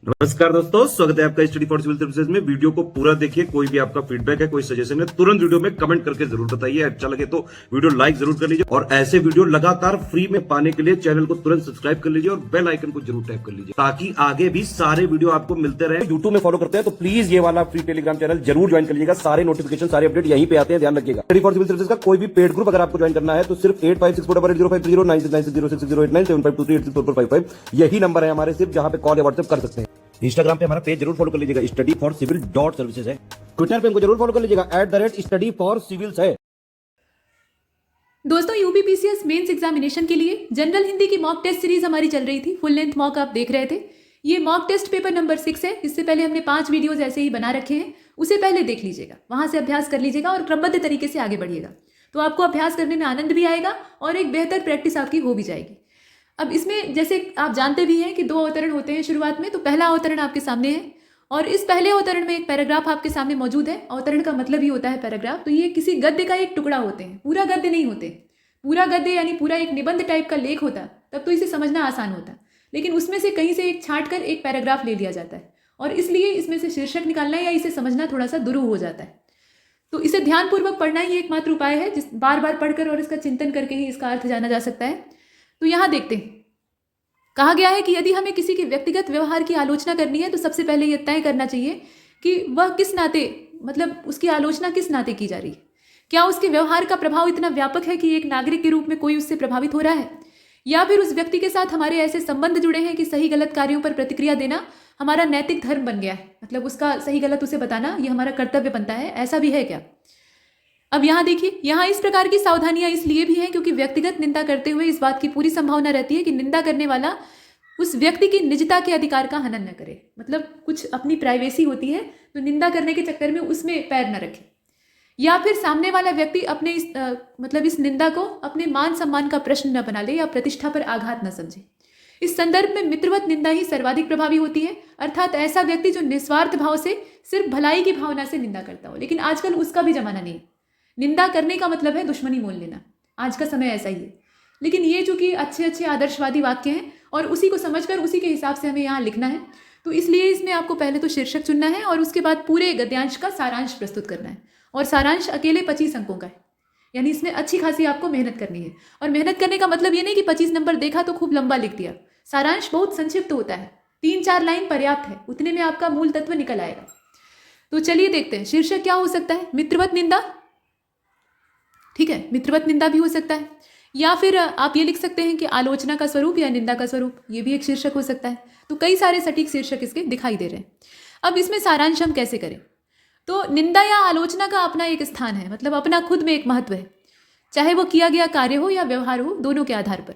नमस्कार दोस्तों, स्वागत है आपका स्टडी फॉर सिविल सर्विसेज में। वीडियो को पूरा देखिए। कोई भी आपका फीडबैक है, कोई सजेशन है, तुरंत वीडियो में कमेंट करके जरूर बताइए। अच्छा लगे तो वीडियो लाइक जरूर कर लीजिए और ऐसे वीडियो लगातार फ्री में पाने के लिए चैनल को तुरंत सब्सक्राइब कर लीजिए और बेल आइकन को जरूर टैप कर लीजिए ताकि आगे भी सारे वीडियो आपको मिलते रहे। यूट्यूब में फॉलो करते हैं तो प्लीज ये वाला फ्री टेलीग्राम चैनल जरूर ज्वाइन कर लीजिएगा। सारे नोटिफिकेशन, सारे अपडेट यहीं पे आते हैं, ध्यान रखिएगा। स्टडी फॉर सिविल सर्विसेज का कोई भी पेड ग्रुप अगर आपको ज्वाइन करना है तो सिर्फ 856480560660897423864455 यही नंबर है हमारे, सिर्फ जहां पे कॉल या व्हाट्सएप कर सकते हैं। इंस्टाग्राम पे हमारा पेज जरूर फॉलो कर लीजिएगा, studyforcivil.services है। ट्विटर पे हमको जरूर फॉलो कर लीजिएगा, @studyforcivils है। दोस्तों, यूपीपीसीएस मेंस एग्जामिनेशन के लिए जनरल हिंदी की मॉक टेस्ट सीरीज हमारी चल रही थी। फुल लेंथ मॉक आप देख रहे थे। ये मॉक टेस्ट पेपर नंबर 6 है। इससे पहले हमने 5 वीडियोज ऐसे ही बना रखे हैं, उसे पहले देख लीजिएगा, वहां से अभ्यास कर लीजिएगा और क्रमबद्ध तरीके से आगे बढ़िएगा। तो आपको अभ्यास करने में आनंद भी आएगा और एक बेहतर प्रैक्टिस आपकी हो भी जाएगी। अब इसमें जैसे आप जानते भी हैं कि 2 अवतरण होते हैं शुरुआत में। तो पहला अवतरण आपके सामने है और इस पहले अवतरण में एक पैराग्राफ आपके सामने मौजूद है। अवतरण का मतलब ही होता है पैराग्राफ। तो ये किसी गद्य का एक टुकड़ा होते हैं, पूरा गद्य नहीं होते। पूरा गद्य यानी पूरा एक निबंध टाइप का लेख होता तब तो इसे समझना आसान होता, लेकिन उसमें से कहीं से एक छांट कर एक पैराग्राफ ले लिया जाता है और इसलिए इसमें से शीर्षक निकालना या इसे समझना थोड़ा सा दुरूह हो जाता है। तो इसे ध्यानपूर्वक पढ़ना ही एकमात्र उपाय है, जिस बार बार पढ़कर और इसका चिंतन करके ही इसका अर्थ जाना जा सकता है। तो यहाँ देखते हैं, कहा गया है कि यदि हमें किसी के व्यक्तिगत व्यवहार की आलोचना करनी है तो सबसे पहले यह तय करना चाहिए कि वह किस नाते, मतलब उसकी आलोचना किस नाते की जा रही है। क्या उसके व्यवहार का प्रभाव इतना व्यापक है कि एक नागरिक के रूप में कोई उससे प्रभावित हो रहा है, या फिर उस व्यक्ति के साथ हमारे ऐसे संबंध जुड़े हैं कि सही गलत कार्यों पर प्रतिक्रिया देना हमारा नैतिक धर्म बन गया है, मतलब उसका सही गलत उसे बताना यह हमारा कर्तव्य बनता है। ऐसा भी है क्या? अब यहाँ देखिए, यहाँ इस प्रकार की सावधानियां इसलिए भी हैं क्योंकि व्यक्तिगत निंदा करते हुए इस बात की पूरी संभावना रहती है कि निंदा करने वाला उस व्यक्ति की निजता के अधिकार का हनन न करे। मतलब कुछ अपनी प्राइवेसी होती है तो निंदा करने के चक्कर में उसमें पैर न रखे, या फिर सामने वाला व्यक्ति अपने इस निंदा को अपने मान सम्मान का प्रश्न न बना ले या प्रतिष्ठा पर आघात न समझे। इस संदर्भ में मित्रवत निंदा ही सर्वाधिक प्रभावी होती है, अर्थात ऐसा व्यक्ति जो निस्वार्थ भाव से सिर्फ भलाई की भावना से निंदा करता हो। लेकिन आजकल उसका भी जमाना नहीं। निंदा करने का मतलब है दुश्मनी मोल लेना, आज का समय ऐसा ही है। लेकिन ये चूंकि अच्छे अच्छे आदर्शवादी वाक्य हैं और उसी को समझकर उसी के हिसाब से हमें यहाँ लिखना है, तो इसलिए इसमें आपको पहले तो शीर्षक चुनना है और उसके बाद पूरे गद्यांश का सारांश प्रस्तुत करना है। और सारांश अकेले 25 अंकों का है, यानी इसमें अच्छी खासी आपको मेहनत करनी है। और मेहनत करने का मतलब ये नहीं कि 25 नंबर देखा तो खूब लंबा लिख दिया। सारांश बहुत संक्षिप्त होता है, 3-4 लाइन पर्याप्त है, उतने में आपका मूल तत्व निकल आएगा। तो चलिए देखते हैं शीर्षक क्या हो सकता है। मित्रवत निंदा, ठीक है, मित्रवत निंदा भी हो सकता है, या फिर आप ये लिख सकते हैं कि आलोचना का स्वरूप या निंदा का स्वरूप, ये भी एक शीर्षक हो सकता है। तो कई सारे सटीक शीर्षक इसके दिखाई दे रहे हैं। अब इसमें सारांश हम कैसे करें? तो निंदा या आलोचना का अपना एक स्थान है, मतलब अपना खुद में एक महत्व है, चाहे वो किया गया कार्य हो या व्यवहार हो, दोनों के आधार पर।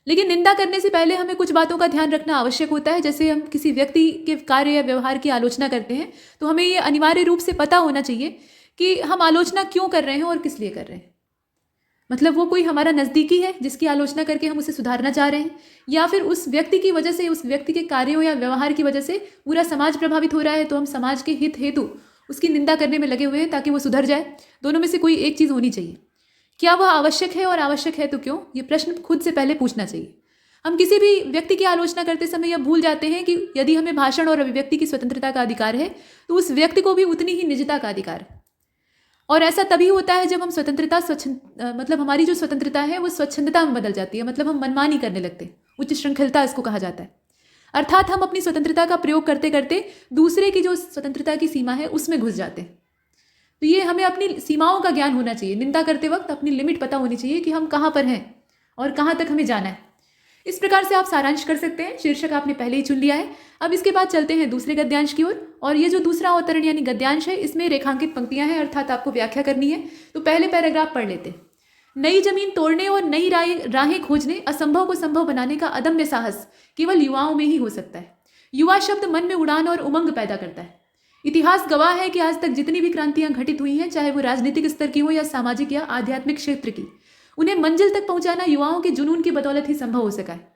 लेकिन निंदा करने से पहले हमें कुछ बातों का ध्यान रखना आवश्यक होता है। जैसे हम किसी व्यक्ति के कार्य या व्यवहार की आलोचना करते हैं तो हमें ये अनिवार्य रूप से पता होना चाहिए कि हम आलोचना क्यों कर रहे हैं और किस लिए कर रहे हैं। मतलब वो कोई हमारा नज़दीकी है जिसकी आलोचना करके हम उसे सुधारना चाह रहे हैं, या फिर उस व्यक्ति की वजह से, उस व्यक्ति के कार्यों या व्यवहार की वजह से पूरा समाज प्रभावित हो रहा है, तो हम समाज के हित हेतु उसकी निंदा करने में लगे हुए हैं ताकि वो सुधर जाए। दोनों में से कोई एक चीज़ होनी चाहिए। क्या वह आवश्यक है, और आवश्यक है तो क्यों? ये प्रश्न खुद से पहले पूछना चाहिए। हम किसी भी व्यक्ति की आलोचना करते समय यह भूल जाते हैं कि यदि हमें भाषण और अभिव्यक्ति की स्वतंत्रता का अधिकार है तो उस व्यक्ति को भी उतनी ही निजता का अधिकार है। और ऐसा तभी होता है जब हम मतलब हमारी जो स्वतंत्रता है वो स्वच्छंदता में बदल जाती है, मतलब हम मनमानी करने लगते हैं। उच्च श्रृंखलता इसको कहा जाता है। अर्थात हम अपनी स्वतंत्रता का प्रयोग करते करते दूसरे की जो स्वतंत्रता की सीमा है उसमें घुस जाते हैं। तो ये हमें अपनी सीमाओं का ज्ञान होना चाहिए। निंदा करते वक्त अपनी लिमिट पता होनी चाहिए कि हम कहाँ पर हैं और कहाँ तक हमें जाना है। इस प्रकार से आप सारांश कर सकते हैं। शीर्षक आपने पहले ही चुन लिया है। अब इसके बाद चलते हैं दूसरे गद्यांश की ओर। और ये जो दूसरा अवतरण यानी गद्यांश है, इसमें रेखांकित पंक्तियां हैं, अर्थात आपको व्याख्या करनी है। तो पहले पैराग्राफ पढ़ लेते हैं। नई जमीन तोड़ने और नई राहें खोजने, असंभव को संभव बनाने का अदम्य साहस केवल युवाओं में ही हो सकता है। युवा शब्द मन में उड़ान और उमंग पैदा करता है। इतिहास गवाह है कि आज तक जितनी भी क्रांतियां घटित हुई हैं, चाहे वो राजनीतिक स्तर की हो या सामाजिक या आध्यात्मिक क्षेत्र की, उन्हें मंजिल तक पहुंचाना युवाओं के जुनून की बदौलत ही संभव हो सका है।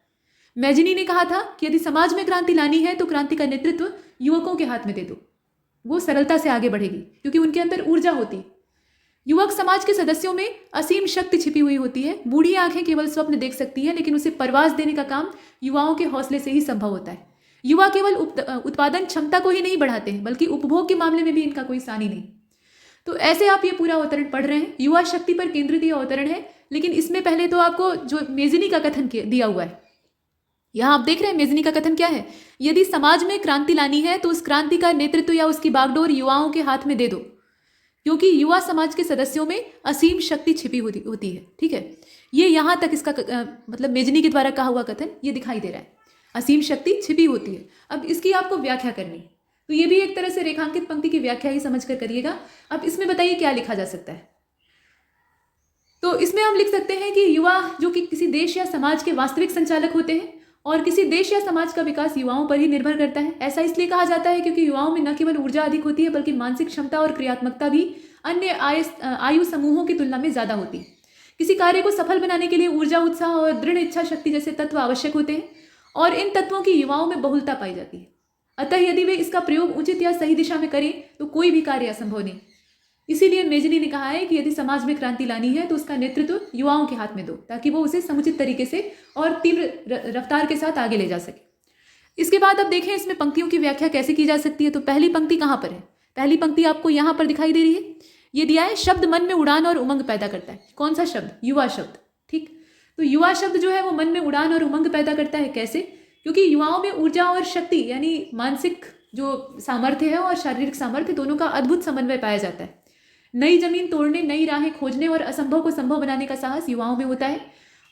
मैजिनी ने कहा था कि यदि समाज में क्रांति लानी है तो क्रांति का नेतृत्व युवकों के हाथ में दे दो, वो सरलता से आगे बढ़ेगी क्योंकि उनके अंदर ऊर्जा होती है। युवक समाज के सदस्यों में असीम शक्ति छिपी हुई होती है। बूढ़ी आंखें केवल स्वप्न देख सकती हैं, लेकिन उसे परवाज देने का काम युवाओं के हौसले से ही संभव होता है। युवा केवल उत्पादन क्षमता को ही नहीं बढ़ाते हैं बल्कि उपभोग के मामले में भी इनका कोई सानी नहीं। तो ऐसे आप ये पूरा अवतरण पढ़ रहे हैं। युवा शक्ति पर केंद्रित ये अवतरण है, लेकिन इसमें पहले तो आपको जो मेजिनी का कथन दिया हुआ है, यहाँ आप देख रहे हैं मेजिनी का कथन क्या है। यदि समाज में क्रांति लानी है तो उस क्रांति का नेतृत्व या उसकी बागडोर युवाओं के हाथ में दे दो, क्योंकि युवा समाज के सदस्यों में असीम शक्ति छिपी होती है। ठीक है, ये यहाँ तक इसका मतलब मेजिनी के द्वारा कहा हुआ कथन ये दिखाई दे रहा है, असीम शक्ति छिपी होती है। अब इसकी आपको व्याख्या करनी, तो ये भी एक तरह से रेखांकित पंक्ति की व्याख्या ही समझ कर करिएगा। अब इसमें बताइए क्या लिखा जा सकता है। तो इसमें हम लिख सकते हैं कि युवा जो कि किसी देश या समाज के वास्तविक संचालक होते हैं, और किसी देश या समाज का विकास युवाओं पर ही निर्भर करता है। ऐसा इसलिए कहा जाता है क्योंकि युवाओं में न केवल ऊर्जा अधिक होती है बल्कि मानसिक क्षमता और क्रियात्मकता भी अन्य आयु समूहों की तुलना में ज्यादा होती है। किसी कार्य को सफल बनाने के लिए ऊर्जा, उत्साह और दृढ़ इच्छा शक्ति जैसे तत्व आवश्यक होते हैं, और इन तत्वों की युवाओं में बहुलता पाई जाती है। अतः यदि वे इसका प्रयोग उचित या सही दिशा में करें तो कोई भी कार्य असंभव नहीं। इसीलिए मेजिनी ने कहा है कि यदि समाज में क्रांति लानी है तो उसका नेतृत्व युवाओं के हाथ में दो, ताकि वो उसे समुचित तरीके से और तीव्र रफ्तार के साथ आगे ले जा सके। इसके बाद अब देखें इसमें पंक्तियों की व्याख्या कैसे की जा सकती है। तो पहली पंक्ति कहाँ पर है? पहली पंक्ति आपको यहाँ पर दिखाई दे रही है। ये दिया है, शब्द मन में उड़ान और उमंग पैदा करता है। कौन सा शब्द? युवा शब्द। ठीक, तो युवा शब्द जो है वो मन में उड़ान और उमंग पैदा करता है। कैसे? क्योंकि युवाओं में ऊर्जा और शक्ति यानी मानसिक जो सामर्थ्य है और शारीरिक सामर्थ्य दोनों का अद्भुत समन्वय पाया जाता है। नई जमीन तोड़ने, नई राहें खोजने और असंभव को संभव बनाने का साहस युवाओं में होता है,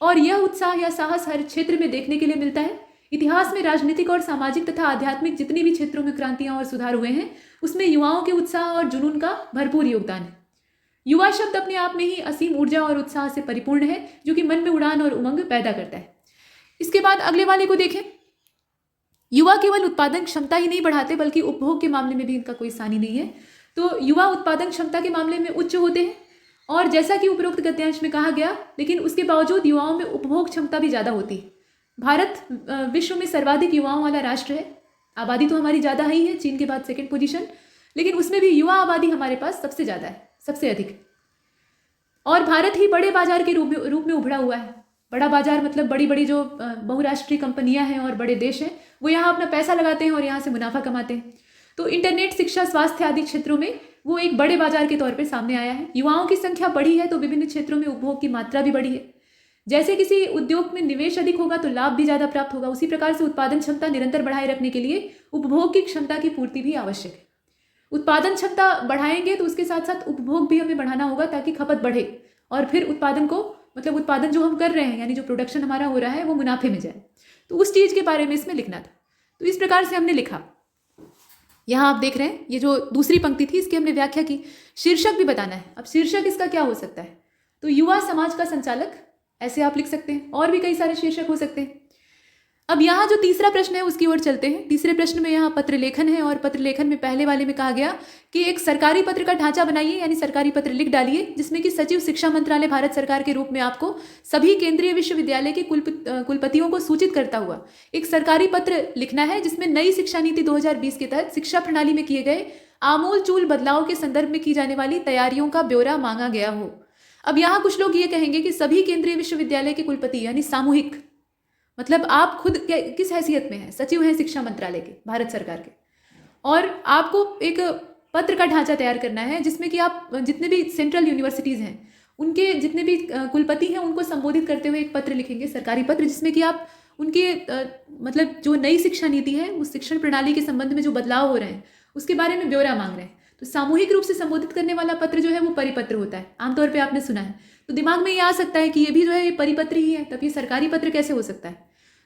और यह उत्साह या साहस हर क्षेत्र में देखने के लिए मिलता है। इतिहास में राजनीतिक और सामाजिक तथा आध्यात्मिक जितनी भी क्षेत्रों में क्रांतियां और सुधार हुए हैं उसमें युवाओं के उत्साह और जुनून का भरपूर योगदान है। युवा शब्द अपने आप में ही असीम ऊर्जा और उत्साह से परिपूर्ण है, जो कि मन में उड़ान और उमंग पैदा करता है। इसके बाद अगले वाले को देखें। युवा केवल उत्पादन क्षमता ही नहीं बढ़ाते बल्कि उपभोग के मामले में भी इनका कोई सानी नहीं है। तो युवा उत्पादन क्षमता के मामले में उच्च होते हैं, और जैसा कि उपरोक्त गद्यांश में कहा गया, लेकिन उसके बावजूद युवाओं में उपभोग क्षमता भी ज़्यादा होती है। भारत विश्व में सर्वाधिक युवाओं वाला राष्ट्र है। आबादी तो हमारी ज़्यादा ही है, चीन के बाद सेकंड पोजीशन, लेकिन उसमें भी युवा आबादी हमारे पास सबसे ज़्यादा है, सबसे अधिक। और भारत ही बड़े बाजार के रूप में उभरा हुआ है। बड़ा बाजार मतलब बड़ी बड़ी जो बहुराष्ट्रीय कंपनियां हैं और बड़े देश हैं, वो यहाँ अपना पैसा लगाते हैं और यहाँ से मुनाफा कमाते हैं। तो इंटरनेट, शिक्षा, स्वास्थ्य आदि क्षेत्रों में वो एक बड़े बाजार के तौर पे सामने आया है। युवाओं की संख्या बढ़ी है तो विभिन्न क्षेत्रों में उपभोग की मात्रा भी बढ़ी है। जैसे किसी उद्योग में निवेश अधिक होगा तो लाभ भी ज़्यादा प्राप्त होगा, उसी प्रकार से उत्पादन क्षमता निरंतर बढ़ाए रखने के लिए उपभोग की क्षमता की पूर्ति भी आवश्यक है। उत्पादन क्षमता बढ़ाएंगे तो उसके साथ साथ उपभोग भी हमें बढ़ाना होगा ताकि खपत बढ़े, और फिर उत्पादन को मतलब उत्पादन जो हम कर रहे हैं यानी जो प्रोडक्शन हमारा हो रहा है वो मुनाफे में जाए। तो उस चीज़ के बारे में इसमें लिखना था। तो इस प्रकार से हमने लिखा। यहाँ आप देख रहे हैं ये जो दूसरी पंक्ति थी इसकी हमने व्याख्या की। शीर्षक भी बताना है। अब शीर्षक इसका क्या हो सकता है? तो युवा समाज का संचालक, ऐसे आप लिख सकते हैं, और भी कई सारे शीर्षक हो सकते हैं। अब यहाँ जो तीसरा प्रश्न है उसकी ओर चलते हैं। तीसरे प्रश्न में यहाँ पत्र लेखन है, और पत्र लेखन में पहले वाले में कहा गया कि एक सरकारी पत्र का ढांचा बनाइए, यानी सरकारी पत्र लिख डालिए, जिसमें कि सचिव शिक्षा मंत्रालय भारत सरकार के रूप में आपको सभी केंद्रीय विश्वविद्यालय के कुलपतियों को सूचित करता हुआ एक सरकारी पत्र लिखना है, जिसमें नई शिक्षा नीति 2020 के तहत शिक्षा प्रणाली में किए गए आमूल चूल बदलाव के संदर्भ में की जाने वाली तैयारियों का ब्यौरा मांगा गया हो। अब यहाँ कुछ लोग ये कहेंगे कि सभी केंद्रीय विश्वविद्यालय के कुलपति यानी सामूहिक, मतलब आप खुद किस हैसियत में हैं? सचिव हैं शिक्षा मंत्रालय के, भारत सरकार के, और आपको एक पत्र का ढांचा तैयार करना है जिसमें कि आप जितने भी सेंट्रल यूनिवर्सिटीज़ हैं उनके जितने भी कुलपति हैं उनको संबोधित करते हुए एक पत्र लिखेंगे, सरकारी पत्र, जिसमें कि आप उनके मतलब जो नई शिक्षा नीति है उस शिक्षण प्रणाली के संबंध में जो बदलाव हो रहे हैं उसके बारे में ब्यौरा मांग रहे हैं। तो सामूहिक रूप से संबोधित करने वाला पत्र जो है वो परिपत्र होता है, आमतौर पे आपने सुना है। तो दिमाग में ये आ सकता है कि ये भी जो है ये परिपत्र ही है, तब ये सरकारी पत्र कैसे हो सकता है?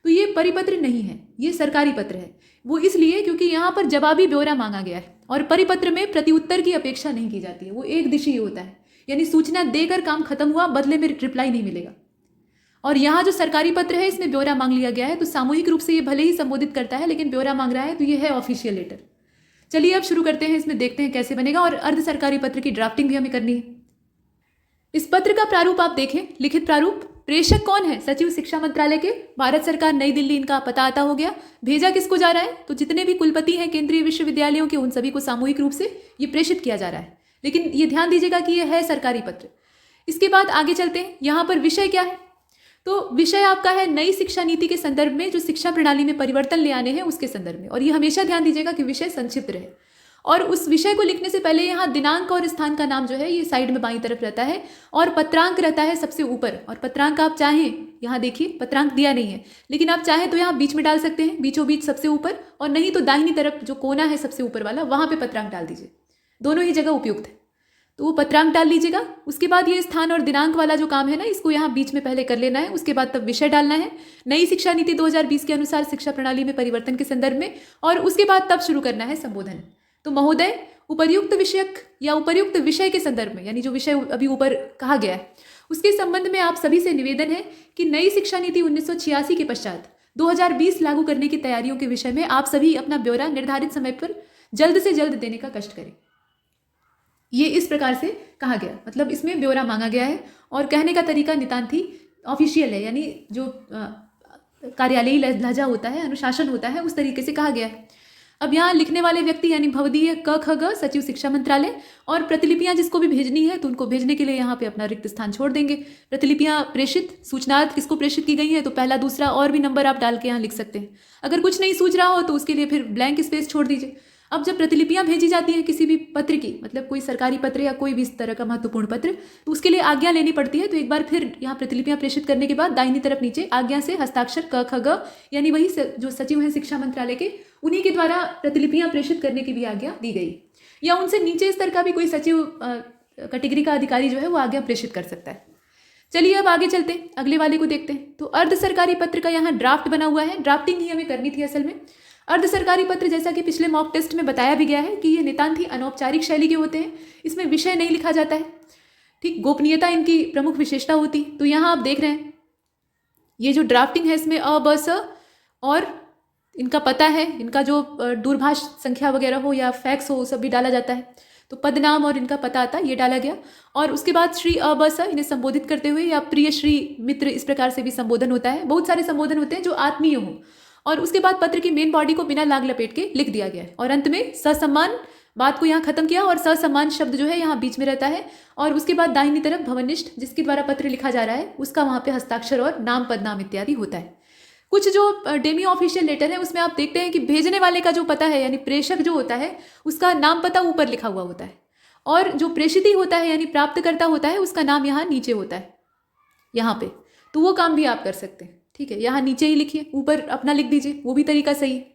तो ये परिपत्र नहीं है, ये सरकारी पत्र है। वो इसलिए क्योंकि यहाँ पर जवाबी ब्यौरा मांगा गया है, और परिपत्र में प्रत्युत्तर की अपेक्षा नहीं की जाती है, वो एक दिशी होता है, यानी सूचना देकर काम खत्म हुआ, बदले में रिप्लाई नहीं मिलेगा। और यहाँ जो सरकारी पत्र है इसमें ब्यौरा मांग लिया गया है, तो सामूहिक रूप से ये भले ही संबोधित करता है लेकिन ब्यौरा मांग रहा है, तो ये है ऑफिशियल लेटर। चलिए अब शुरू करते हैं, इसमें देखते हैं कैसे बनेगा, और अर्ध सरकारी पत्र की ड्राफ्टिंग भी हमें करनी है। इस पत्र का प्रारूप आप देखें, लिखित प्रारूप। प्रेषक कौन है? सचिव शिक्षा मंत्रालय के, भारत सरकार, नई दिल्ली, इनका पता आता हो गया। भेजा किसको जा रहा है? तो जितने भी कुलपति हैं केंद्रीय विश्वविद्यालयों के उन सभी को सामूहिक रूप से ये प्रेषित किया जा रहा है, लेकिन ये ध्यान दीजिएगा कि ये है सरकारी पत्र। इसके बाद आगे चलते हैं, यहाँ पर विषय क्या है? तो विषय आपका है नई शिक्षा नीति के संदर्भ में जो शिक्षा प्रणाली में परिवर्तन ले आने हैं उसके संदर्भ में। और ये हमेशा ध्यान दीजिएगा कि विषय संक्षिप्त रहे, और उस विषय को लिखने से पहले यहाँ दिनांक और स्थान का नाम जो है ये साइड में बाईं तरफ रहता है, और पत्रांक रहता है सबसे ऊपर। और पत्रांक आप चाहें, यहाँ देखिए पत्रांक दिया नहीं है, लेकिन आप चाहें तो यहाँ बीच में डाल सकते हैं, बीचों बीच सबसे ऊपर, और नहीं तो दाहिनी तरफ जो कोना है सबसे ऊपर वाला वहाँ पे पत्रांक डाल दीजिए। दोनों ही जगह उपयुक्त है, तो वो पत्रांक डाल लीजिएगा। उसके बाद ये स्थान और दिनांक वाला जो काम है ना, इसको यहाँ बीच में पहले कर लेना है। उसके बाद तब विषय डालना है नई शिक्षा नीति 2020 के अनुसार शिक्षा प्रणाली में परिवर्तन के संदर्भ में, और उसके बाद तब शुरू करना है संबोधन। तो महोदय, उपर्युक्त विषयक या उपर्युक्त विषय के संदर्भ में, यानी जो विषय अभी ऊपर कहा गया है उसके संबंध में आप सभी से निवेदन है कि नई शिक्षा नीति 1986 के पश्चात 2020 लागू करने की तैयारियों के विषय में आप सभी अपना ब्यौरा निर्धारित समय पर जल्द से जल्द देने का कष्ट करें। ये इस प्रकार से कहा गया, मतलब इसमें ब्यौरा मांगा गया है, और कहने का तरीका नितांत ही ऑफिशियल है, यानी जो कार्यालयी लहजा होता है, अनुशासन होता है, उस तरीके से कहा गया है। अब यहाँ लिखने वाले व्यक्ति यानी भवदीय क ख ग सचिव शिक्षा मंत्रालय, और प्रतिलिपियाँ जिसको भी भेजनी है तो उनको भेजने के लिए यहाँ पे अपना रिक्त स्थान छोड़ देंगे। प्रतिलिपियाँ प्रेषित सूचनार्थ किसको प्रेषित की गई है तो पहला दूसरा और भी नंबर आप डाल के यहाँ लिख सकते हैं। अगर कुछ नहीं सूझ रहा हो तो उसके लिए फिर ब्लैंक स्पेस छोड़ दीजिए। अब जब प्रतिलिपियाँ भेजी जाती हैं किसी भी पत्र की, मतलब कोई सरकारी पत्र या कोई भी इस तरह का महत्वपूर्ण पत्र, तो उसके लिए आज्ञा लेनी पड़ती है। तो एक बार फिर यहाँ प्रतिलिपियाँ प्रेषित करने के बाद दाहिनी तरफ नीचे आज्ञा से हस्ताक्षर क ख ग, यानी वही जो सचिव हैं शिक्षा मंत्रालय के, उन्हीं के द्वारा प्रतिलिपियाँ प्रेषित करने की भी आज्ञा दी गई, या उनसे नीचे स्तर का भी कोई सचिव कैटेगरी का अधिकारी जो है वो आज्ञा प्रेषित कर सकता है। चलिए अब आगे चलते हैं, अगले वाले को देखते हैं। तो अर्ध सरकारी पत्र का यहाँ ड्राफ्ट बना हुआ है, ड्राफ्टिंग ही हमें करनी थी असल में। अर्ध सरकारी पत्र जैसा कि पिछले मॉक टेस्ट में बताया भी गया है कि ये नितांत ही अनौपचारिक शैली के होते हैं, इसमें विषय नहीं लिखा जाता है, ठीक। गोपनीयता इनकी प्रमुख विशेषता होती। तो यहाँ आप देख रहे हैं ये जो ड्राफ्टिंग है इसमें अ ब स और इनका पता है, इनका जो दूरभाष संख्या वगैरह हो या फैक्स हो सब भी डाला जाता है। तो पद नाम और इनका पता आता ये डाला गया, और उसके बाद श्री अ ब स इन्हें संबोधित करते हुए या प्रिय श्री मित्र इस प्रकार से भी संबोधन होता है। बहुत सारे संबोधन होते हैं जो आत्मीय हो, और उसके बाद पत्र की मेन बॉडी को बिना लाग लपेट के लिख दिया गया है, और अंत में ससम्मान बात को यहाँ खत्म किया, और ससम्मान शब्द जो है यहाँ बीच में रहता है, और उसके बाद दाहिनी तरफ भवनिष्ठ जिसके द्वारा पत्र लिखा जा रहा है उसका वहाँ पे हस्ताक्षर और नाम पदनाम इत्यादि होता है। कुछ जो डेमी ऑफिशियल लेटर है उसमें आप देखते हैं कि भेजने वाले का जो पता है यानी प्रेषक जो होता है उसका नाम पता ऊपर लिखा हुआ होता है, और जो प्रेषित होता है यानी प्राप्तकर्ता होता है उसका नाम यहाँ नीचे होता है यहाँ पे। तो वो काम भी आप कर सकते हैं, ठीक है। यहाँ नीचे ही लिखिए, ऊपर अपना लिख दीजिए, वो भी तरीका सही है।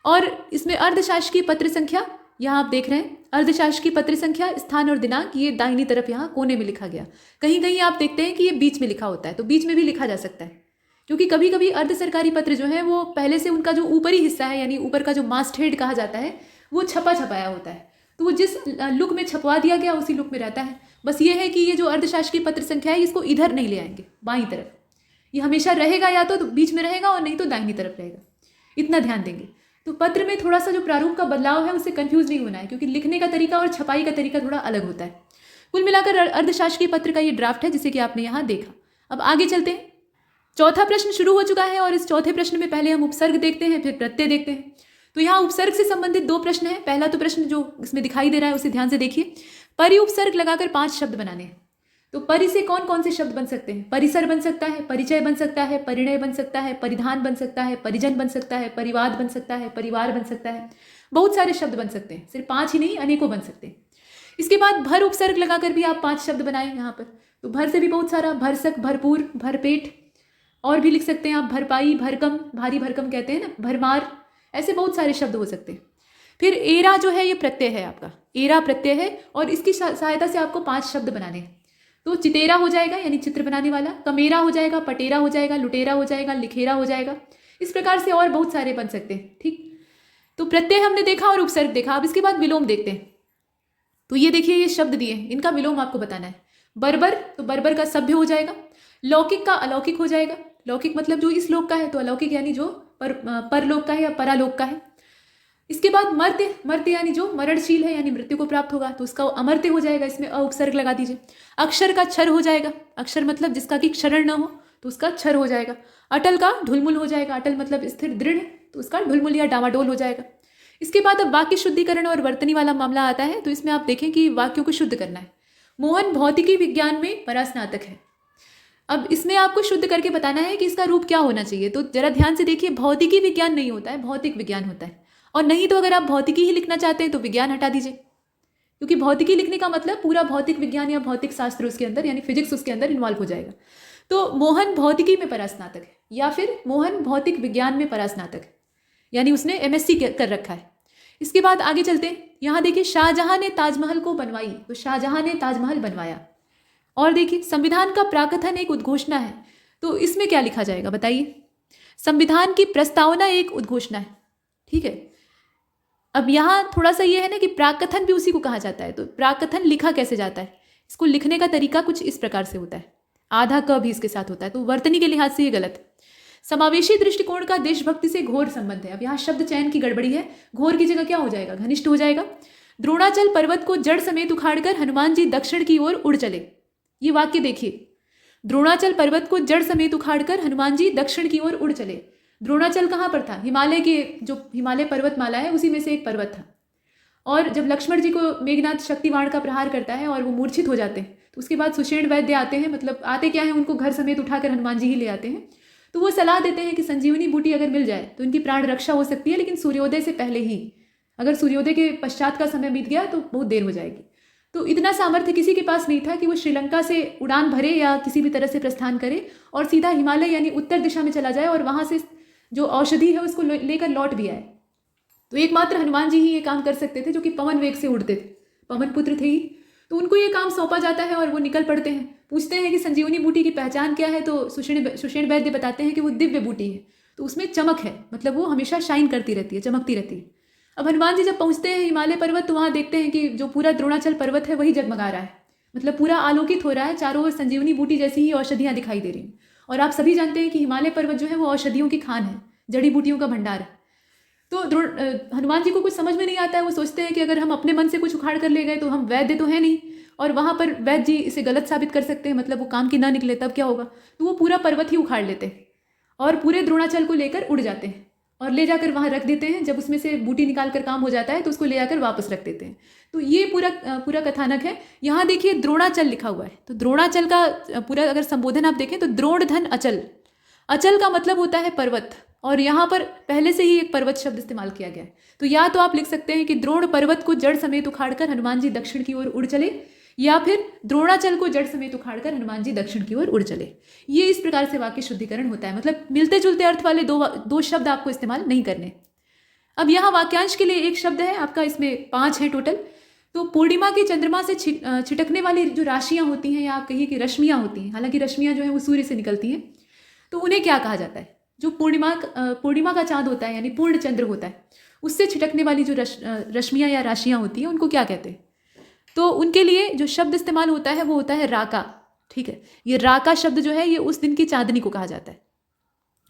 और इसमें अर्धशासकीय पत्र संख्या यहाँ आप देख रहे हैं, अर्धशासकीय पत्र संख्या, स्थान और दिनांक ये दाहिनी तरफ यहाँ कोने में लिखा गया। कहीं कहीं आप देखते हैं कि ये बीच में लिखा होता है, तो बीच में भी लिखा जा सकता है, क्योंकि कभी कभी अर्ध सरकारी पत्र जो है वो पहले से उनका जो ऊपरी हिस्सा है यानी ऊपर का जो मास्ट हेड कहा जाता है वो छपाया होता है, तो वो जिस लुक में छपवा दिया गया उसी लुक में रहता है। बस ये है कि ये जो अर्धशासकीय पत्र संख्या है इसको इधर नहीं ले आएंगे, बाईं तरफ ये हमेशा रहेगा, या तो बीच में रहेगा और नहीं तो दाहिनी तरफ रहेगा, इतना ध्यान देंगे। तो पत्र में थोड़ा सा जो प्रारूप का बदलाव है उससे कंफ्यूज नहीं होना है, क्योंकि लिखने का तरीका और छपाई का तरीका थोड़ा अलग होता है। कुल मिलाकर अर्धशासकीय पत्र का ये ड्राफ्ट है जिसे कि आपने यहाँ देखा। अब आगे चलते हैं, चौथा प्रश्न शुरू हो चुका है, और इस चौथे प्रश्न में पहले हम उपसर्ग देखते हैं फिर प्रत्यय देखते हैं। तो यहाँ उपसर्ग से संबंधित दो प्रश्न हैं। पहला तो प्रश्न जो इसमें दिखाई दे रहा है उसे ध्यान से देखिए। परि उपसर्ग लगाकर 5 शब्द बनाने हैं। तो परि से कौन कौन से शब्द बन सकते हैं? परिसर बन सकता है, परिचय बन सकता है, परिणय बन सकता है, परिधान बन सकता है, परिजन बन सकता है, परिवाद बन सकता है, परिवार बन सकता है। बहुत सारे शब्द बन सकते हैं, सिर्फ 5 ही नहीं अनेकों बन सकते हैं। इसके बाद भर उपसर्ग लगाकर भी आप 5 शब्द बनाएं यहाँ पर। तो भर से भी बहुत सारा, भरसक, भरपूर, भरपेट, और भी लिख सकते हैं आप भरपाई, भरकम, भारी भरकम कहते हैं ना, भरमार, ऐसे बहुत सारे शब्द हो सकते हैं। फिर एरा जो है ये प्रत्यय है आपका, एरा प्रत्यय है, और इसकी सहायता से आपको 5 शब्द बनाने हैं। तो चितेरा हो जाएगा यानी चित्र बनाने वाला, कमेरा हो जाएगा, पटेरा हो जाएगा, लुटेरा हो जाएगा, लिखेरा हो जाएगा। इस प्रकार से और बहुत सारे बन सकते हैं, ठीक। तो प्रत्यय हमने देखा और उपसर्ग देखा। अब इसके बाद विलोम देखते हैं। तो ये देखिए ये शब्द दिए, इनका विलोम आपको बताना है। बर्बर, तो बर्बर का सभ्य हो जाएगा। लौकिक का अलौकिक हो जाएगा। लौकिक मतलब जो इस लोक का है, तो अलौकिक यानी जो परलोक का है या परालोक का है। इसके बाद मर्त्य, मर्त्य यानी जो मरणशील है यानी मृत्यु को प्राप्त होगा, तो उसका अमर्त्य हो जाएगा, इसमें अ उपसर्ग लगा दीजिए। अक्षर का क्षर हो जाएगा। अक्षर मतलब जिसका कि क्षरण न हो तो उसका क्षर हो जाएगा। अटल का ढुलमुल हो जाएगा। अटल मतलब स्थिर दृढ़, तो उसका ढुलमुल या डामाडोल हो जाएगा। इसके बाद अब वाक्य शुद्धिकरण और वर्तनी वाला मामला आता है। तो इसमें आप देखें कि वाक्यों को शुद्ध करना है। मोहन भौतिकी विज्ञान में परास्नातक है। अब इसमें आपको शुद्ध करके बताना है कि इसका रूप क्या होना चाहिए। तो जरा ध्यान से देखिए, भौतिकी विज्ञान नहीं होता है, भौतिक विज्ञान होता है। और नहीं तो अगर आप भौतिकी ही लिखना चाहते हैं तो विज्ञान हटा दीजिए, क्योंकि भौतिकी लिखने का मतलब पूरा भौतिक विज्ञान या भौतिक शास्त्र उसके अंदर यानी फिजिक्स उसके अंदर इन्वॉल्व हो जाएगा। तो मोहन भौतिकी में परास्नातक है या फिर मोहन भौतिक विज्ञान में परास्नातक है, यानी उसने एमएससी कर रखा है। इसके बाद आगे चलते हैं। यहाँ देखिए, शाहजहां ने ताजमहल को बनवाई, तो शाहजहां ने ताजमहल बनवाया। और देखिए, संविधान का प्राकथन एक उद्घोषणा है, तो इसमें क्या लिखा जाएगा बताइए। संविधान की प्रस्तावना एक उद्घोषणा है, ठीक है। अब यहाँ थोड़ा सा ये है ना कि प्राकथन भी उसी को कहा जाता है। तो प्राकथन लिखा कैसे जाता है, इसको लिखने का तरीका कुछ इस प्रकार से होता है, आधा क भी इसके साथ होता है, तो वर्तनी के लिहाज से ये गलत है। समावेशी दृष्टिकोण का देशभक्ति से घोर संबंध है। अब यहाँ शब्द चयन की गड़बड़ी है, घोर की जगह क्या हो जाएगा, घनिष्ठ हो जाएगा। द्रोणाचल पर्वत को जड़ समेत उखाड़कर हनुमान जी दक्षिण की ओर उड़ चले। ये वाक्य देखिए, द्रोणाचल पर्वत को जड़ समेत उखाड़कर हनुमान जी दक्षिण की ओर उड़ चले। द्रोणाचल कहाँ पर था, हिमालय के जो हिमालय पर्वतमाला है उसी में से एक पर्वत था। और जब लक्ष्मण जी को मेघनाथ शक्तिबाण का प्रहार करता है और वो मूर्छित हो जाते हैं, तो उसके बाद सुषेण वैद्य आते हैं, मतलब आते क्या है, उनको घर समेत उठाकर हनुमान जी ही ले आते हैं। तो वो सलाह देते हैं कि संजीवनी बूटी अगर मिल जाए तो इनकी प्राण रक्षा हो सकती है, लेकिन सूर्योदय से पहले ही, अगर सूर्योदय के पश्चात का समय बीत गया तो बहुत देर हो जाएगी। तो इतना सामर्थ्य किसी के पास नहीं था कि वो श्रीलंका से उड़ान भरे या किसी भी तरह से प्रस्थान करे और सीधा हिमालय यानी उत्तर दिशा में चला जाए और वहाँ से जो औषधि है उसको लेकर लौट भी आए। तो एकमात्र हनुमान जी ही ये काम कर सकते थे, जो कि पवन वेग से उड़ते थे, पवन पुत्र थे ही। तो उनको ये काम सौंपा जाता है और वो निकल पड़ते हैं। पूछते हैं कि संजीवनी बूटी की पहचान क्या है, तो सुषेण वैद्य बताते हैं कि वो दिव्य बूटी है, तो उसमें चमक है, मतलब वो हमेशा शाइन करती रहती है, चमकती रहती है। अब हनुमान जी जब पहुंचते हैं हिमालय पर्वत, तो वहाँ देखते हैं कि जो पूरा द्रोणाचल पर्वत है वही जगमगा रहा है, मतलब पूरा आलोकित हो रहा है, चारों ओर संजीवनी बूटी जैसी ही औषधियाँ दिखाई दे रही हैं। और आप सभी जानते हैं कि हिमालय पर्वत जो है वो औषधियों की खान है, जड़ी बूटियों का भंडार है। तो हनुमान जी को कुछ समझ में नहीं आता है। वो सोचते हैं कि अगर हम अपने मन से कुछ उखाड़ कर ले गए तो हम वैद्य तो है नहीं, और वहाँ पर वैद्य जी इसे गलत साबित कर सकते हैं, मतलब वो काम की ना निकले तब क्या होगा। तो वो पूरा पर्वत ही उखाड़ लेते हैं और पूरे द्रोणाचल को लेकर उड़ जाते हैं और ले जाकर वहाँ रख देते हैं। जब उसमें से बूटी निकाल कर काम हो जाता है तो उसको ले जाकर वापस रख देते हैं। तो ये पूरा कथानक है। यहाँ देखिए द्रोणाचल लिखा हुआ है, तो द्रोणाचल का पूरा अगर संबोधन आप देखें तो द्रोण धन अचल, अचल का मतलब होता है पर्वत, और यहाँ पर पहले से ही एक पर्वत शब्द इस्तेमाल किया गया है। तो या तो आप लिख सकते हैं कि द्रोण पर्वत को जड़ समेत उखाड़कर हनुमान जी दक्षिण की ओर उड़ चले, या फिर द्रोणाचल को जड़ समेत उखाड़कर हनुमान जी दक्षिण की ओर उड़ चले। ये इस प्रकार से वाक्य शुद्धिकरण होता है, मतलब मिलते जुलते अर्थ वाले दो शब्द आपको इस्तेमाल नहीं करने। अब यहाँ वाक्यांश के लिए एक शब्द है आपका, इसमें 5 है टोटल। तो पूर्णिमा के चंद्रमा से छिटकने वाली जो राशियाँ होती हैं, या आप कहिए कि रश्मियाँ होती हैं, हालांकि रश्मियाँ जो है वो सूर्य से निकलती हैं, तो उन्हें क्या कहा जाता है। जो पूर्णिमा का चांद होता है यानी पूर्ण चंद्र होता है, उससे छिटकने वाली जो रश्मियाँ या राशियाँ होती हैं उनको क्या कहते हैं। तो उनके लिए जो शब्द इस्तेमाल होता है वो होता है राका। ठीक है, ये राका शब्द जो है ये उस दिन की चांदनी को कहा जाता है।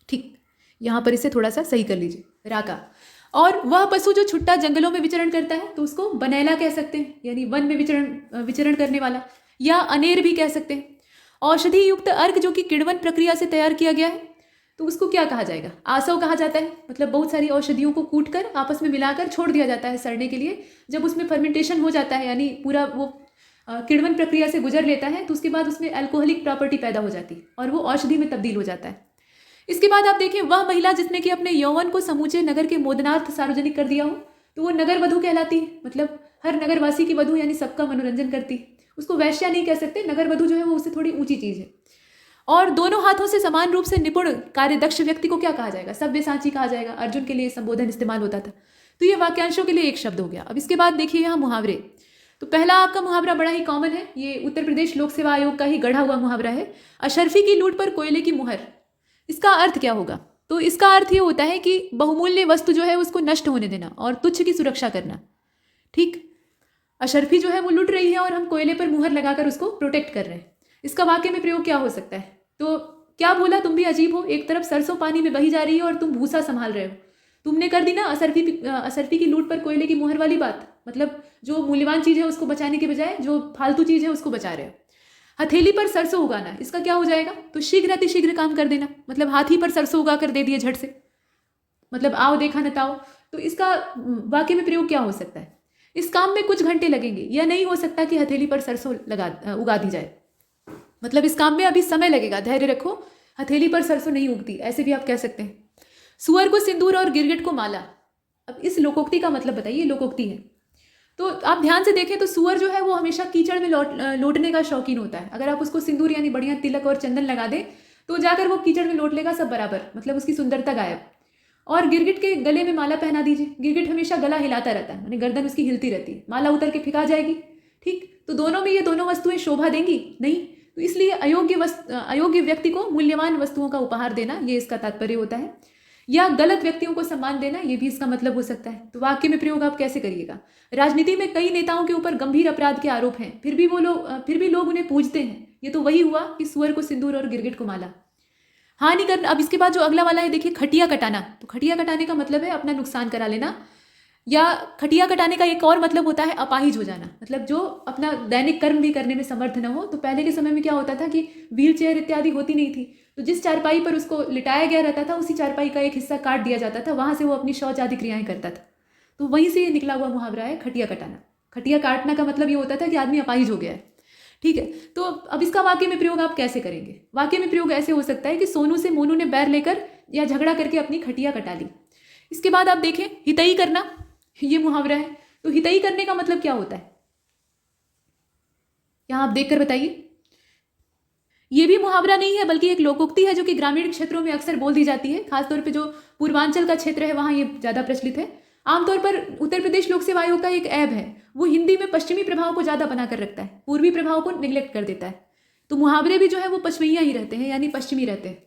ठीक, यहाँ पर इसे थोड़ा सा सही कर लीजिए, राका। और वह पशु जो छुट्टा जंगलों में विचरण करता है तो उसको बनैला कह सकते हैं, यानी वन में विचरण करने वाला, या अनेर भी कह सकते हैं। औषधि युक्त अर्क जो कि किण्वन प्रक्रिया से तैयार किया गया है तो उसको क्या कहा जाएगा, आसव कहा जाता है। मतलब बहुत सारी औषधियों को कूटकर आपस में मिलाकर छोड़ दिया जाता है सड़ने के लिए। जब उसमें फर्मेंटेशन हो जाता है यानी पूरा वो किण्वन प्रक्रिया से गुजर लेता है तो उसके बाद उसमें अल्कोहलिक प्रॉपर्टी पैदा हो जाती है और वो औषधि में तब्दील हो जाता है। इसके बाद आप देखें, वह महिला जिसने कि अपने यौवन को समूचे नगर के मोदनार्थ सार्वजनिक कर दिया हो तो वो नगर वधू कहलाती है। मतलब हर नगरवासी की वधू यानी सबका मनोरंजन करती है। उसको वैश्या नहीं कह सकते, नगर वधू जो है वो उससे थोड़ी ऊंची चीज़ है। और दोनों हाथों से समान रूप से निपुण कार्यदक्ष व्यक्ति को क्या कहा जाएगा, सव्यसाची कहा जाएगा। अर्जुन के लिए संबोधन इस्तेमाल होता था। तो ये वाक्यांशों के लिए एक शब्द हो गया। अब इसके बाद देखिए यहाँ मुहावरे। तो पहला आपका मुहावरा बड़ा ही कॉमन है, ये उत्तर प्रदेश लोक सेवा आयोग का ही गढ़ा हुआ मुहावरा है, अशर्फी की लूट पर कोयले की मुहर। इसका अर्थ क्या होगा, तो इसका अर्थ ये होता है कि बहुमूल्य वस्तु जो है उसको नष्ट होने देना और तुच्छ की सुरक्षा करना। ठीक, अशर्फी जो है वो लूट रही है और हम कोयले पर मुहर लगाकर उसको प्रोटेक्ट कर रहे हैं। इसका वाक्य में प्रयोग क्या हो सकता है, तो क्या बोला, तुम भी अजीब हो, एक तरफ सरसों पानी में बही जा रही है और तुम भूसा संभाल रहे हो। तुमने कर दी ना अशर्फी की लूट पर कोयले की मुहर वाली बात। मतलब जो मूल्यवान चीज़ है उसको बचाने के बजाय जो फालतू चीज़ है उसको बचा रहे हो। हथेली पर सरसों उगाना, इसका क्या हो जाएगा, तो शीघ्र अतिशीघ्र काम कर देना। मतलब हाथी पर सरसों उगा कर दे दिए झट से, मतलब आओ देखा न ताओ। तो इसका वाक्य में प्रयोग क्या हो सकता है, इस काम में कुछ घंटे लगेंगे। यह नहीं हो सकता कि हथेली पर सरसों उगा दी जाए। मतलब इस काम में अभी समय लगेगा, धैर्य रखो, हथेली पर सरसों नहीं उगती, ऐसे भी आप कह सकते हैं। सुअर को सिंदूर और गिरगिट को माला। अब इस लोकोक्ति का मतलब बताइए, लोकोक्ति है तो आप ध्यान से देखें तो सुअर जो है वो हमेशा कीचड़ में लौटने का शौकीन होता है। अगर आप उसको सिंदूर यानी बढ़िया तिलक और चंदन लगा दें तो जाकर वो कीचड़ में लौट लेगा, सब बराबर, मतलब उसकी सुंदरता गायब। और गिरगिट के गले में माला पहना दीजिए, गिरगिट हमेशा गला हिलाता रहता है, यानी गर्दन उसकी हिलती रहती है, माला उतर के फिका जाएगी। ठीक, तो दोनों में ये दोनों वस्तुएं शोभा देंगी नहीं, तो इसलिए अयोग्य व्यक्ति को मूल्यवान वस्तुओं का उपहार देना, ये इसका तात्पर्य होता है। या गलत व्यक्तियों को सम्मान देना, ये भी इसका मतलब हो सकता है। तो वाक्य में प्रयोग आप कैसे करिएगा? राजनीति में कई नेताओं के ऊपर गंभीर अपराध के आरोप हैं, फिर भी लोग उन्हें पूजते हैं। ये तो वही हुआ कि सुअर को सिंदूर और गिरगिट को माला। हानि करना। अब इसके बाद जो अगला वाला है देखिए, खटिया कटाना। तो खटिया कटाने का मतलब है अपना नुकसान करा लेना, या खटिया कटाने का एक और मतलब होता है अपाहिज हो जाना, मतलब जो अपना दैनिक कर्म भी करने में समर्थ न हो। तो पहले के समय में क्या होता था कि व्हील चेयर इत्यादि होती नहीं थी, तो जिस चारपाई पर उसको लिटाया गया रहता था उसी चारपाई का एक हिस्सा काट दिया जाता था, वहां से वो अपनी शौच आदि क्रियाएं करता था। तो वहीं से ये निकला हुआ मुहावरा है खटिया कटाना। खटिया काटना का मतलब ये होता था कि आदमी अपाहिज हो गया है। ठीक है, तो अब इसका वाक्य में प्रयोग आप कैसे करेंगे? वाक्य में प्रयोग ऐसे हो सकता है कि सोनू से मोनू ने बैर लेकर या झगड़ा करके अपनी खटिया कटा ली। इसके बाद आप देखें, हितई करना, ये मुहावरा है। तो हितई करने का मतलब क्या होता है, यहां आप देखकर बताइए। ये भी मुहावरा नहीं है बल्कि एक लोकोक्ति है जो कि ग्रामीण क्षेत्रों में अक्सर बोल दी जाती है, खासतौर पे जो पूर्वांचल का क्षेत्र है वहां ये ज्यादा प्रचलित है। आमतौर पर उत्तर प्रदेश लोक सेवा आयोग का एक ऐब है, वो हिंदी में पश्चिमी प्रभाव को ज्यादा बनाकर रखता है, पूर्वी प्रभाव को निग्लेक्ट कर देता है। तो मुहावरे भी जो है वो पश्चिमिया ही रहते हैं, यानी पश्चिमी रहते हैं,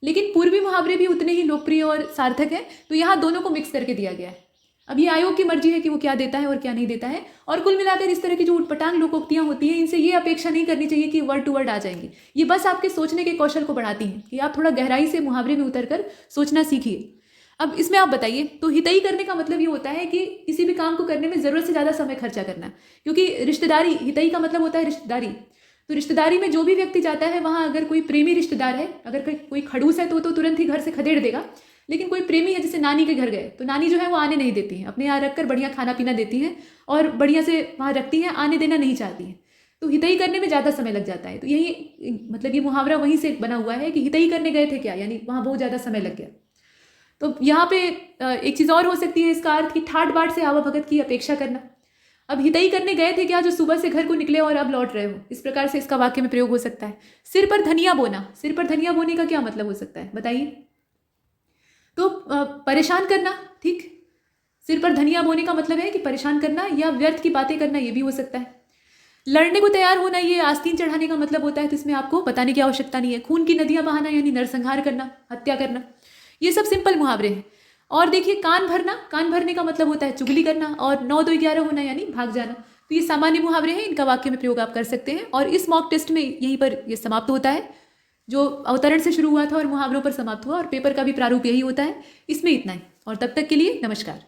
लेकिन पूर्वी मुहावरे भी उतने ही लोकप्रिय और सार्थक है। तो यहाँ दोनों को मिक्स करके दिया गया है। अब ये आयोग की मर्जी है कि वो क्या देता है और क्या नहीं देता है। और कुल मिलाकर इस तरह की जो उटपटांग लोकोक्तियां होती हैं, इनसे ये अपेक्षा नहीं करनी चाहिए कि वर्ड टू वर्ड आ जाएंगी। ये बस आपके सोचने के कौशल को बढ़ाती हैं कि आप थोड़ा गहराई से मुहावरे में उतरकर सोचना सीखिए। अब इसमें आप बताइए, तो हितई करने का मतलब ये होता है कि किसी भी काम को करने में जरूरत से ज्यादा समय खर्चा करना, क्योंकि रिश्तेदारी, हितई का मतलब होता है रिश्तेदारी। तो रिश्तेदारी में जो भी व्यक्ति जाता है वहां अगर कोई प्रेमी रिश्तेदार है, अगर कोई खड़ूस है तो तुरंत ही घर से खदेड़ देगा, लेकिन कोई प्रेमी है जैसे नानी के घर गए तो नानी जो है वो आने नहीं देती है, अपने यहाँ रखकर बढ़िया खाना पीना देती हैं और बढ़िया से वहाँ रखती हैं, आने देना नहीं चाहती हैं। तो हितई करने में ज़्यादा समय लग जाता है। तो यही मतलब ये मुहावरा वहीं से बना हुआ है कि हितई करने गए थे क्या, यानी वहाँ बहुत ज़्यादा समय लग गया। तो यहाँ पे एक चीज़ और हो सकती है इसका अर्थ कि ठाट बाट से आवाभगत की अपेक्षा करना। अब हितई करने गए थे क्या जो सुबह से घर को निकले और अब लौट रहे हो, इस प्रकार से इसका वाक्य में प्रयोग हो सकता है। सिर पर धनिया बोना, सिर पर धनिया बोने का क्या मतलब हो सकता है बताइए? तो परेशान करना, ठीक, सिर पर धनिया बोने का मतलब है कि परेशान करना या व्यर्थ की बातें करना, ये भी हो सकता है। लड़ने को तैयार होना, ये आस्तीन चढ़ाने का मतलब होता है, तो इसमें आपको बताने की आवश्यकता नहीं है। खून की नदियां बहाना यानी नरसंहार करना, हत्या करना, ये सब सिंपल मुहावरे हैं। और देखिए, कान भरना, कान भरने का मतलब होता है चुगली करना, और 9 2 11 होना यानी भाग जाना। तो ये सामान्य मुहावरे हैं, इनका वाक्य में प्रयोग आप कर सकते हैं। और इस मॉक टेस्ट में यहीं पर ये समाप्त होता है, जो अवतरण से शुरू हुआ था और मुहावरों पर समाप्त हुआ, और पेपर का भी प्रारूप यही होता है। इसमें इतना ही, और तब तक के लिए नमस्कार।